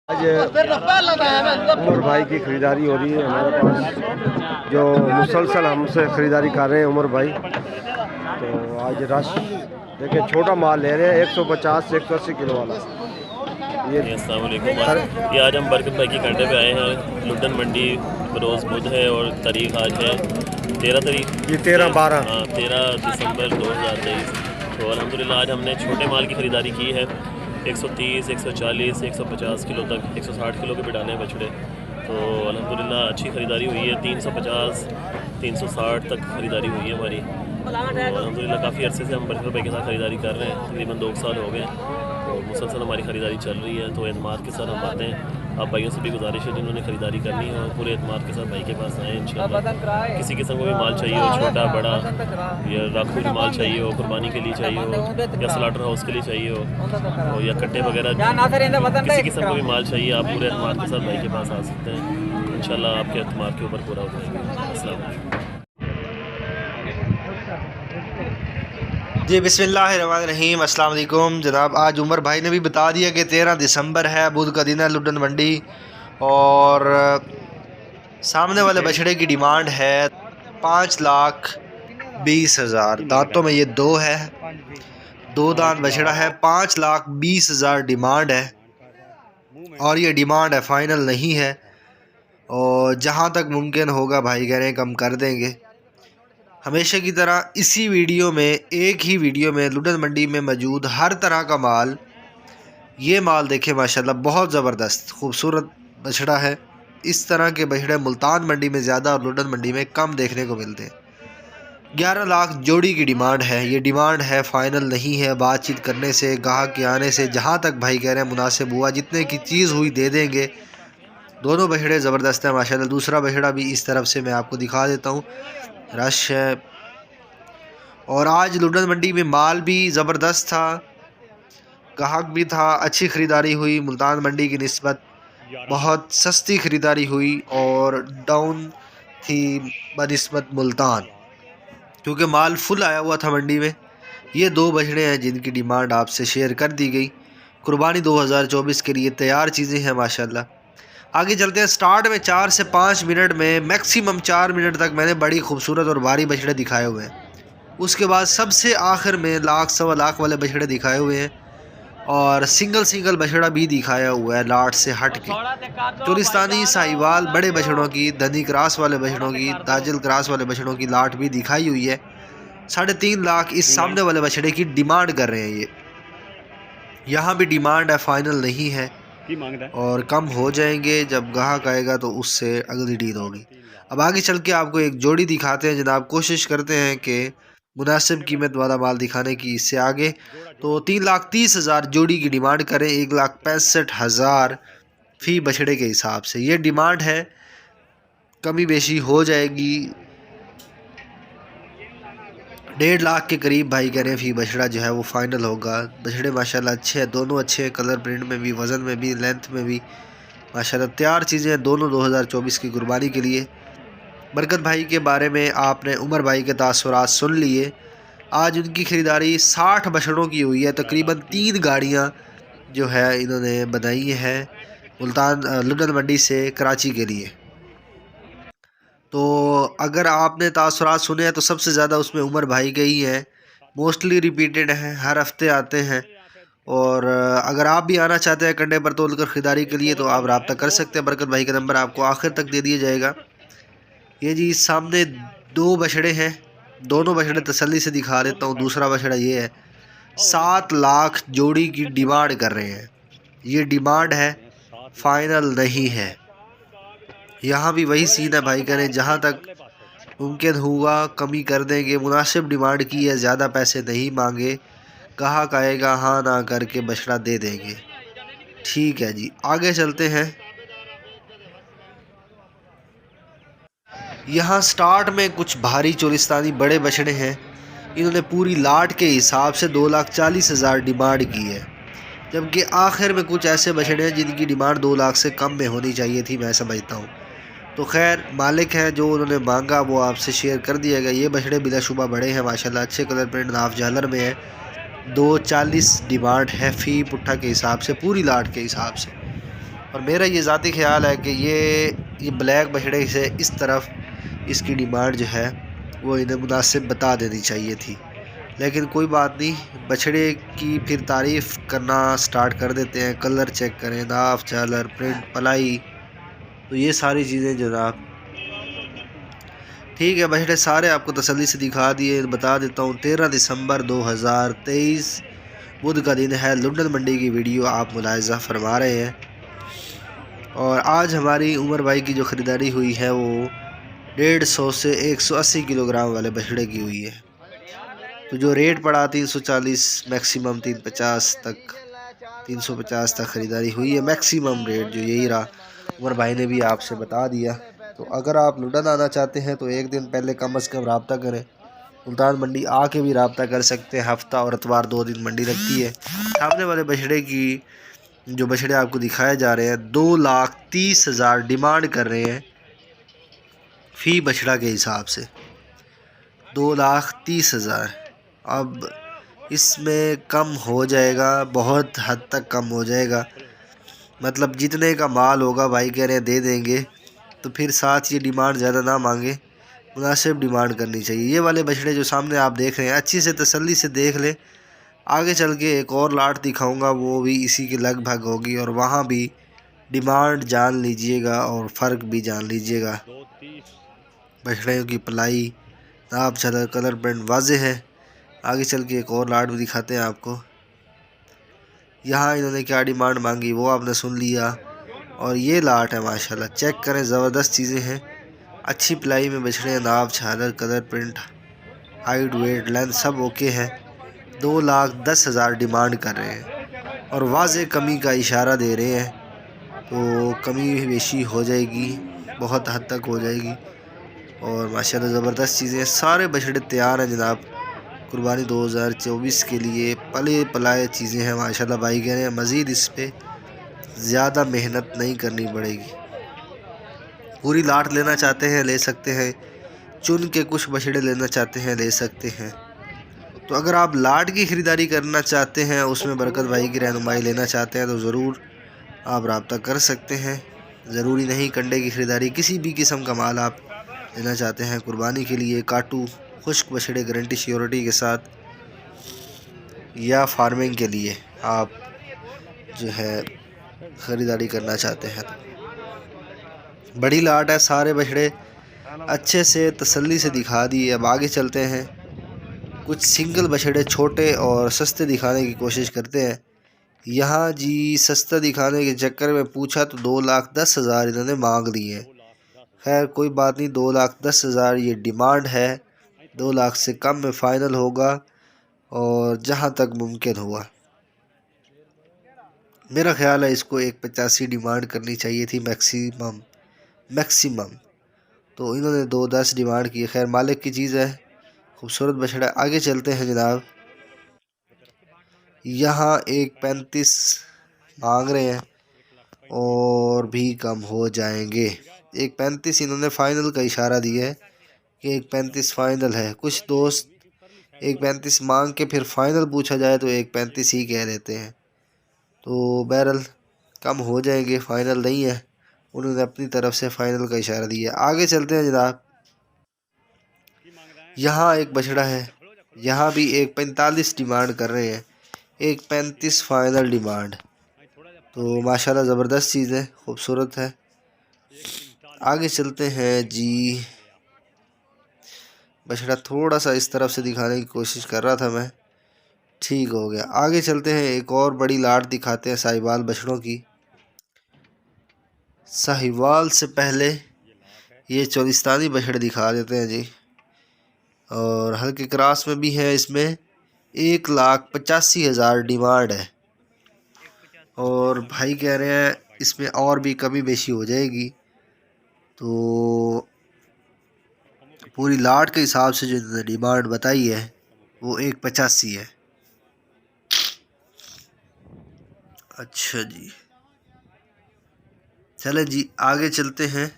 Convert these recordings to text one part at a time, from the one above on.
आज उमर भाई की ख़रीदारी हो रही है हमारे पास, जो मुसलसल हमसे ख़रीदारी कर रहे हैं उमर भाई। तो आज रश देखिए, छोटा माल ले रहे हैं 150 से 180 किलो वाला। अस्सलाम वालेकुम। ये आज हम बरकत भाई की कंडे पे आए हैं। लुडन मंडी रोज़ बुध है और तारीख आज है 13 तारीख, ये 13-12 हाँ 13 दिसंबर 2023। तो अल्हम्दुलिल्लाह आज हमने छोटे माल की ख़रीदारी की है। 130, 140, 150 किलो तक, 160 किलो के भी डाले हैं बछड़े। तो अल्हम्दुलिल्लाह अच्छी ख़रीदारी हुई है। 350, 360 तक ख़रीदारी हुई है हमारी। तो अल्हम्दुलिल्लाह काफ़ी अरसे से हम बरकत भाई के साथ ख़रीदारी कर रहे हैं, तकरीबन 2 साल हो गए। तो मुसलसल हमारी ख़रीदारी चल रही है। तो एतमाद के साथ हम आते हैं। आप भाइयों से भी गुजारिश है जिन्होंने ख़रीदारी करनी है पूरे एतमाद के साथ भाई के पास आएँ इंशाअल्लाह। किसी किस्म का भी माल चाहिए हो, छोटा बड़ा, या राखू भी माल चाहिए हो, कुर्बानी के लिए चाहिए हो, या स्लाटर हाउस के लिए चाहिए हो, या कट्टे वगैरह, किसी किस्म का भी माल चाहिए, आप पूरे एतमाद के साथ भाई के पास आ सकते हैं। इंशाअल्लाह आपके एतमाद के ऊपर पूरा हो जाएगा। अस्सलाम वालेकुम। जी बिस्मिल्लाहिर्रहमानिर्रहीम, अस्सलाम वालेकुम जनाब। आज उमर भाई ने भी बता दिया कि 13 दिसंबर है, बुध का दिन है, लुडन मंडी। और सामने वाले बछड़े की डिमांड है 5,20,000। दांतों में ये दो है, 2 दांत बछड़ा है। 5,20,000 डिमांड है और ये डिमांड है, फ़ाइनल नहीं है। और जहाँ तक मुमकिन होगा भाई कह रहे हैं कम कर देंगे। हमेशा की तरह इसी वीडियो में, एक ही वीडियो में लुडन मंडी में मौजूद हर तरह का माल, ये माल देखें माशाल्लाह बहुत ज़बरदस्त खूबसूरत बछड़ा है। इस तरह के बछड़े मुल्तान मंडी में ज़्यादा और लुडन मंडी में कम देखने को मिलते हैं। 11 लाख जोड़ी की डिमांड है। ये डिमांड है, फ़ाइनल नहीं है। बातचीत करने से, गाहक के आने से, जहाँ तक भाई कह रहे हैं मुनासिब हुआ, जितने की चीज़ हुई दे देंगे। दोनों बछड़े ज़बरदस्त हैं माशाल्लाह। दूसरा बछड़ा भी इस तरफ से मैं आपको दिखा देता हूँ। रश है और आज लुडन मंडी में माल भी ज़बरदस्त था, गाहक भी था, अच्छी ख़रीदारी हुई। मुल्तान मंडी की निस्बत बहुत सस्ती ख़रीदारी हुई और डाउन थी बनिस्बत मुल्तान, क्योंकि माल फुल आया हुआ था मंडी में। ये 2 बछड़े हैं जिनकी डिमांड आपसे शेयर कर दी गई। कुर्बानी 2024 के लिए तैयार चीज़ें हैं माशाल्लाह। आगे चलते हैं। स्टार्ट में 4 से 5 मिनट में, मैक्सिमम 4 मिनट तक मैंने बड़ी खूबसूरत और भारी बछड़े दिखाए हुए हैं। उसके बाद सबसे आखिर में लाख सवा लाख वाले बछड़े दिखाए हुए हैं और सिंगल बछड़ा भी दिखाया हुआ है लाट से हट के। चोलिस्तानी साहिवाल बड़े बछड़ों की, धनी क्रास वाले बछड़ों की, दाजिल क्रास वाले बछड़ों की लाट भी दिखाई हुई है। 3.5 लाख इस सामने वाले बछड़े की डिमांड कर रहे हैं। ये यहाँ भी डिमांड है, फ़ाइनल नहीं है और कम हो जाएंगे जब ग्राहक आएगा तो उससे अगली डील होगी। अब आगे चल के आपको एक जोड़ी दिखाते हैं जनाब। कोशिश करते हैं कि मुनासिब कीमत वाला माल दिखाने की। इससे आगे तो 3,30,000 जोड़ी की डिमांड करें, 1,65,000 फ़ी बछड़े के हिसाब से ये डिमांड है। कमी बेशी हो जाएगी। 1.5 लाख के करीब भाई कह रहे हैं फ़ी बछड़ा जो है वो फ़ाइनल होगा। बछड़े माशाल्लाह अच्छे हैं, दोनों अच्छे हैं, कलर प्रिंट में भी, वज़न में भी, लेंथ में भी माशाल्लाह तैयार चीज़ें हैं दोनों 2024 की कुर्बानी के लिए। बरकत भाई के बारे में आपने उमर भाई के तासुरात सुन लिए। आज उनकी ख़रीदारी 60 बछड़ों की हुई है। तकरीबन 3 गाड़ियाँ जो है इन्होंने बनाई हैं मुल्तान लुडन मंडी से कराची के लिए। तो अगर आपने तासुरात सुने हैं तो सबसे ज़्यादा उसमें उमर भाई के ही हैं। मोस्टली रिपीटेड हैं, हर हफ्ते आते हैं। और अगर आप भी आना चाहते हैं कंडे पर तोल कर ख़रीदारी के लिए तो आप रब्ता कर सकते हैं। बरकत भाई का नंबर आपको आखिर तक दे दिया जाएगा। ये जी सामने 2 बछड़े हैं, दोनों बछड़े तसल्ली से दिखा देता हूँ। दूसरा बछड़ा ये है, 7 लाख जोड़ी की डिमांड कर रहे हैं। ये डिमांड है, फ़ाइनल नहीं है। यहाँ भी वही सीन है भाई करें, जहाँ तक मुमकिन हुआ कमी कर देंगे। मुनासिब डिमांड की है, ज़्यादा पैसे नहीं मांगे। ग्राहक आएगा हाँ ना करके बछड़ा दे देंगे। ठीक है जी, आगे चलते हैं। यहाँ स्टार्ट में कुछ भारी चोलिस्तानी बड़े बछड़े हैं। इन्होंने पूरी लाट के हिसाब से 2,40,000 डिमांड की है, जबकि आखिर में कुछ ऐसे बछड़े हैं जिनकी डिमांड 2 लाख से कम में होनी चाहिए थी, मैं समझता हूँ। तो खैर मालिक हैं, जो उन्होंने मांगा वो आपसे शेयर कर दिया गया। ये बछड़े बिलाशुबा बड़े हैं माशाल्लाह, अच्छे कलर प्रिंट नाफ झालर में है। 2,40 डिमांड है फ़ी पुट्ठा के हिसाब से, पूरी लाट के हिसाब से। और मेरा ये ज़ाती ख्याल है कि ये ब्लैक बछड़े से इस तरफ इसकी डिमांड जो है वो इन्हें मुनासिब बता देनी चाहिए थी, लेकिन कोई बात नहीं, बछड़े की फिर तारीफ़ करना स्टार्ट कर देते हैं। कलर चेक करें, नाफ, झालर, प्रिंट, पलाई, तो ये सारी चीज़ें जनाब ठीक है। बछड़े सारे आपको तसल्ली से दिखा दिए। बता देता हूँ 13 दिसंबर 2023 बुध का दिन है। लुंडन मंडी की वीडियो आप मुलाहिज़ा फरमा रहे हैं। और आज हमारी उमर भाई की जो ख़रीदारी हुई है वो 150 से 180 किलोग्राम वाले बछड़े की हुई है। तो जो रेट पड़ा 340, मैक्सिमम 350 तक, 350 तक ख़रीदारी हुई है। मैक्सिमम रेट जो यही रहा, उमर भाई ने भी आपसे बता दिया। तो अगर आप लुंडन आना चाहते हैं तो एक दिन पहले कम से कम रब्ता करें। मुल्तान मंडी आके भी रब्ता कर सकते हैं। हफ्ता और इतवार 2 दिन मंडी लगती है। सामने वाले बछड़े की जो बछड़े आपको दिखाए जा रहे हैं 2,30,000 डिमांड कर रहे हैं फ़ी बछड़ा के हिसाब से, 2,30,000। अब इसमें कम हो जाएगा, बहुत हद तक कम हो जाएगा। मतलब जितने का माल होगा भाई कह रहे हैं दे देंगे, तो फिर साथ ये डिमांड ज़्यादा ना मांगे, मुनासिब डिमांड करनी चाहिए। ये वाले बछड़े जो सामने आप देख रहे हैं अच्छी से तसल्ली से देख लें। आगे चल के एक और लाट दिखाऊंगा, वो भी इसी के लगभग होगी, और वहाँ भी डिमांड जान लीजिएगा और फ़र्क भी जान लीजिएगा। बछड़ों की पलाई, नाप, झलर, कलर, प्रिंट वाज़े है। आगे चल के एक और लाट भी दिखाते हैं आपको। यहाँ इन्होंने क्या डिमांड मांगी वो आपने सुन लिया। और ये लाट है माशाल्लाह, चेक करें, ज़बरदस्त चीज़ें हैं। अच्छी पलाई में बछड़े हैं। नाप, झालर, colour, print, height, weight, length सब ओके है। 2,10,000 डिमांड कर रहे हैं और वाज़े कमी का इशारा दे रहे हैं। तो कमी बेशी हो जाएगी, बहुत हद तक हो जाएगी। और माशाल्लाह ज़बरदस्त चीज़ें हैं। सारे बछड़े तैयार हैं जनाब कुर्बानी 2024 के लिए। पले पलाए चीज़ें हैं माशाल्लाह। भाई कह रहे हैं मज़ीद इस पर ज़्यादा मेहनत नहीं करनी पड़ेगी। पूरी लाट लेना चाहते हैं ले सकते हैं, चुन के कुछ बछड़े लेना चाहते हैं ले सकते हैं। तो अगर आप लाट की ख़रीदारी करना चाहते हैं, उसमें बरकत भाई की रहनुमाई लेना चाहते हैं, तो ज़रूर आप रब्ता कर सकते हैं। ज़रूरी नहीं कंडे की ख़रीदारी, किसी भी किस्म का माल आप लेना चाहते हैं कुर्बानी के लिए, काटू खुश्क बछड़े गारंटी श्योरिटी के साथ, या फार्मिंग के लिए आप जो है ख़रीदारी करना चाहते हैं, तो बड़ी लाट है। सारे बछड़े अच्छे से तसल्ली से दिखा दिए। अब आगे चलते हैं। कुछ सिंगल बछड़े छोटे और सस्ते दिखाने की कोशिश करते हैं। यहाँ जी सस्ता दिखाने के चक्कर में पूछा तो 2,10,000 इन्होंने मांग लिए। खैर कोई बात नहीं, 2,10,000 ये डिमांड है। 2 लाख से कम में फ़ाइनल होगा और जहाँ तक मुमकिन हुआ। मेरा ख्याल है इसको 1,85 डिमांड करनी चाहिए थी मैक्सिमम। तो इन्होंने 2,10 डिमांड की। खैर मालिक की चीज़ है, खूबसूरत बछड़ा। आगे चलते हैं जनाब। यहाँ 1,35 मांग रहे हैं और भी कम हो जाएंगे। 1,35 इन्होंने फ़ाइनल का इशारा दिया है कि 1,35 फ़ाइनल है। कुछ दोस्त 1,35 मांग के फिर फ़ाइनल पूछा जाए तो 1,35 ही कह देते हैं। तो बहरहाल कम हो जाएंगे, फ़ाइनल नहीं है। उन्होंने अपनी तरफ से फ़ाइनल का इशारा दिया। आगे चलते हैं जनाब। यहाँ एक बछड़ा है, यहाँ भी 1,45 डिमांड कर रहे हैं। 1,35 फ़ाइनल डिमांड। तो माशाल्लाह ज़बरदस्त चीज़ है, खूबसूरत है। आगे चलते हैं जी। बछड़ा थोड़ा सा इस तरफ से दिखाने की कोशिश कर रहा था मैं, ठीक हो गया। आगे चलते हैं, एक और बड़ी लाट दिखाते हैं साहिवाल बछड़ों की। साहिवाल से पहले ये चोलिस्तानी बछड़े दिखा देते हैं जी। और हल्के क्रॉस में भी है। इसमें 1,85,000 डिमांड है और भाई कह रहे हैं इसमें और भी कमी बेशी हो जाएगी। तो पूरी लाट के हिसाब से जो डिमांड बताई है वो 1,85 है। अच्छा जी, चलें जी आगे चलते हैं।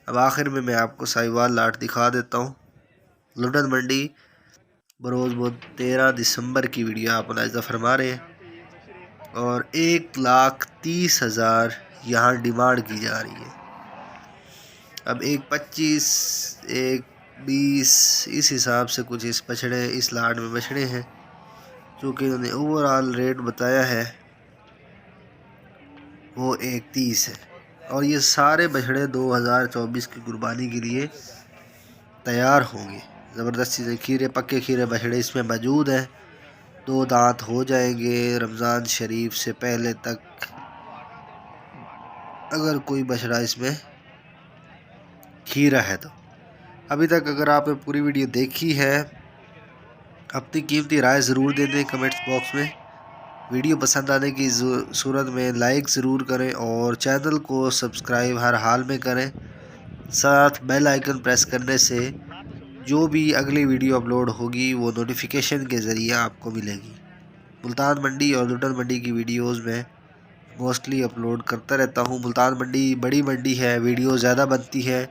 अब आखिर में मैं आपको साहिवाल लाट दिखा देता हूँ। लुंडन मंडी बरोज़ बुध 13 दिसंबर की वीडियो आप मुलाहिज़ा फरमा रहे हैं। और 1,30,000 यहाँ डिमांड की जा रही है। अब 1,25, 1,20 इस हिसाब से कुछ इस बछड़े इस लाट में बछड़े हैं, जो कि इन्होंने ओवरऑल रेट बताया है वो 1,30 है। और ये सारे बछड़े 2024 की कुर्बानी के लिए तैयार होंगे। ज़बरदस्ती से खीरे, पक्के खीरे बछड़े इसमें मौजूद हैं। 2 दांत हो जाएंगे रमज़ान शरीफ से पहले तक, अगर कोई बछड़ा इसमें खीरा है तो। अभी तक अगर आपने पूरी वीडियो देखी है, अपनी कीमती राय ज़रूर दे दें कमेंट्स बॉक्स में। वीडियो पसंद आने की सूरत में लाइक ज़रूर करें और चैनल को सब्सक्राइब हर हाल में करें। साथ बेल आइकन प्रेस करने से जो भी अगली वीडियो अपलोड होगी वो नोटिफिकेशन के ज़रिए आपको मिलेगी। मुल्तान मंडी और लुटन मंडी की वीडियोस में मोस्टली अपलोड करता रहता हूँ। मुल्तान मंडी बड़ी मंडी है, वीडियो ज़्यादा बनती है,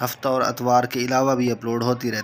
हफ्ता और अतवार के अलावा भी अपलोड होती रहती है।